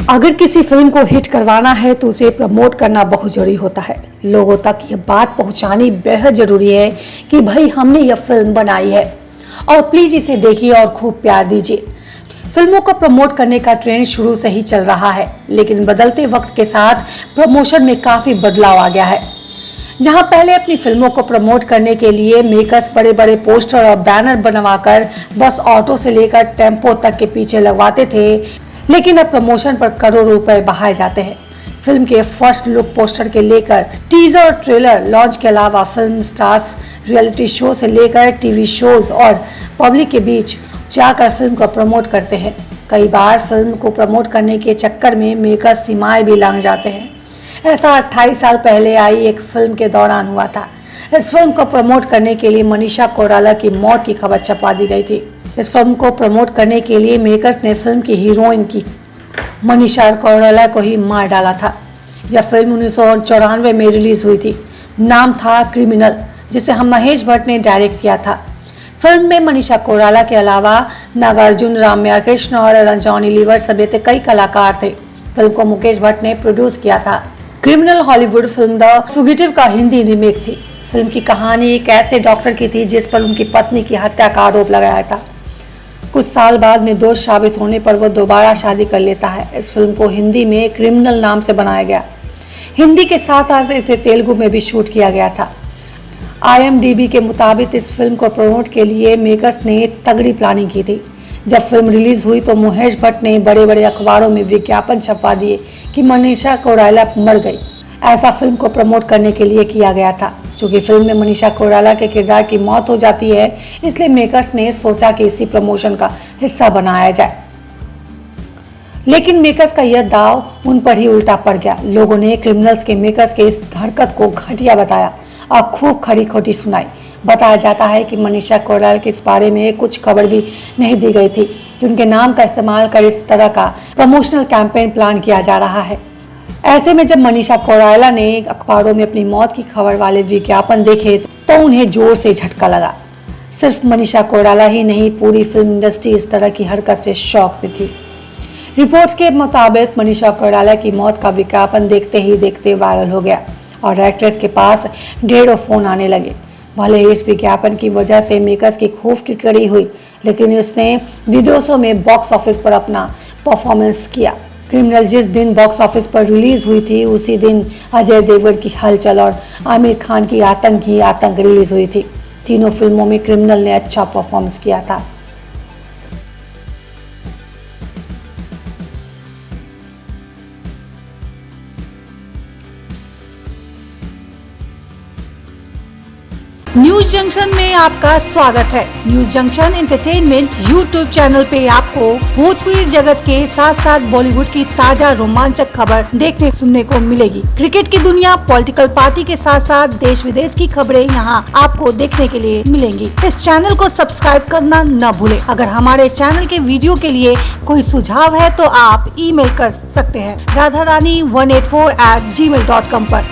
अगर किसी फिल्म को हिट करवाना है तो उसे प्रमोट करना बहुत जरूरी होता है। लोगों तक ये बात पहुंचानी बेहद जरूरी है कि भाई हमने यह फिल्म बनाई है और प्लीज इसे देखिए और खूब प्यार दीजिए। फिल्मों को प्रमोट करने का ट्रेंड शुरू से ही चल रहा है, लेकिन बदलते वक्त के साथ प्रमोशन में काफी बदलाव आ गया है। जहां पहले अपनी फिल्मों को प्रमोट करने के लिए मेकर्स बड़े बड़े पोस्टर और बैनर बनवाकर बस ऑटो से लेकर टेम्पो तक के पीछे लगवाते थे, लेकिन अब प्रमोशन पर करोड़ों रुपए बहाए जाते हैं। फिल्म के फर्स्ट लुक पोस्टर के लेकर टीजर और ट्रेलर लॉन्च के अलावा फिल्म स्टार्स रियलिटी शो से लेकर टीवी शोज और पब्लिक के बीच जाकर फिल्म को प्रमोट करते हैं। कई बार फिल्म को प्रमोट करने के चक्कर में मेकर्स सीमाएं भी लांघ जाते हैं। ऐसा 28 साल पहले आई एक फिल्म के दौरान हुआ था। इस फिल्म को प्रमोट करने के लिए मनीषा कोइराला की मौत की खबर छपा दी गई थी। इस फिल्म को प्रमोट करने के लिए मेकर्स ने फिल्म की हीरोइन की मनीषा कोइराला को ही मार डाला था। यह फिल्म 1994 में रिलीज हुई थी। नाम था क्रिमिनल, जिसे महेश भट्ट ने डायरेक्ट किया था। फिल्म में मनीषा कोइराला के अलावा नागार्जुन, राम्या कृष्ण और रंजनी लीवर समेत कई कलाकार थे। फिल्म को मुकेश भट्ट ने प्रोड्यूस किया था। क्रिमिनल हॉलीवुड फिल्म द फुगिटिव का हिंदी रीमेक थी। फिल्म की कहानी एक ऐसे डॉक्टर की थी जिस पर उनकी पत्नी की हत्या का आरोप लगाया था। कुछ साल बाद निर्दोष साबित होने पर वह दोबारा शादी कर लेता है। इस फिल्म को हिंदी में क्रिमिनल नाम से बनाया गया। हिंदी के साथ साथ इसे तेलुगु में भी शूट किया गया था। IMDb के मुताबिक इस फिल्म को प्रमोट के लिए मेकर्स ने तगड़ी प्लानिंग की थी। जब फिल्म रिलीज हुई तो महेश भट्ट ने बड़े बड़े अखबारों में विज्ञापन छपवा दिए कि मनीषा कोइराला मर गई। ऐसा फिल्म को प्रमोट करने के लिए किया गया था। चूंकि फिल्म में मनीषा कोइराला के किरदार की मौत हो जाती है, इसलिए मेकर्स ने सोचा कि इसी प्रमोशन का हिस्सा बनाया जाए। लेकिन मेकर्स का यह दाव उन पर ही उल्टा पड़ गया। लोगों ने क्रिमिनल्स के मेकर्स के इस हरकत को घटिया बताया और खूब खरी खोटी सुनाई। बताया जाता है कि मनीषा कोइराला के इस बारे में कुछ खबर भी नहीं दी गई थी कि उनके नाम का इस्तेमाल कर इस तरह का प्रमोशनल कैंपेन प्लान किया जा रहा है। ऐसे में जब मनीषा कोइराला ने अखबारों में अपनी मौत की खबर वाले विज्ञापन देखे तो उन्हें जोर से झटका लगा। सिर्फ मनीषा कोइराला ही नहीं, पूरी फिल्म इंडस्ट्री इस तरह की हरकत से शॉक में थी। रिपोर्ट्स के मुताबिक मनीषा कोइराला की मौत का विज्ञापन देखते ही देखते वायरल हो गया और एक्ट्रेस के पास ढेरों फोन आने लगे। भले ही इस विज्ञापन की वजह से मेकर्स की खूब टिकड़ी हुई, लेकिन इसने विदेशों में बॉक्स ऑफिस पर अपना परफॉर्मेंस किया। क्रिमिनल जिस दिन बॉक्स ऑफिस पर रिलीज हुई थी, उसी दिन अजय देवगन की हलचल और आमिर खान की आतंक रिलीज हुई थी। तीनों फिल्मों में क्रिमिनल ने अच्छा परफॉर्मेंस किया था। न्यूज जंक्शन में आपका स्वागत है। News junction entertainment YouTube channel पे आपको भोजपुरी जगत के साथ साथ बॉलीवुड की ताजा रोमांचक खबर देखने सुनने को मिलेगी। क्रिकेट की दुनिया, पॉलिटिकल पार्टी के साथ साथ देश विदेश की खबरें यहाँ आपको देखने के लिए मिलेंगी। इस चैनल को सब्सक्राइब करना न भूले। अगर हमारे चैनल के वीडियो के लिए कोई सुझाव है तो आप email कर सकते हैं radharani184@gmail.com पर।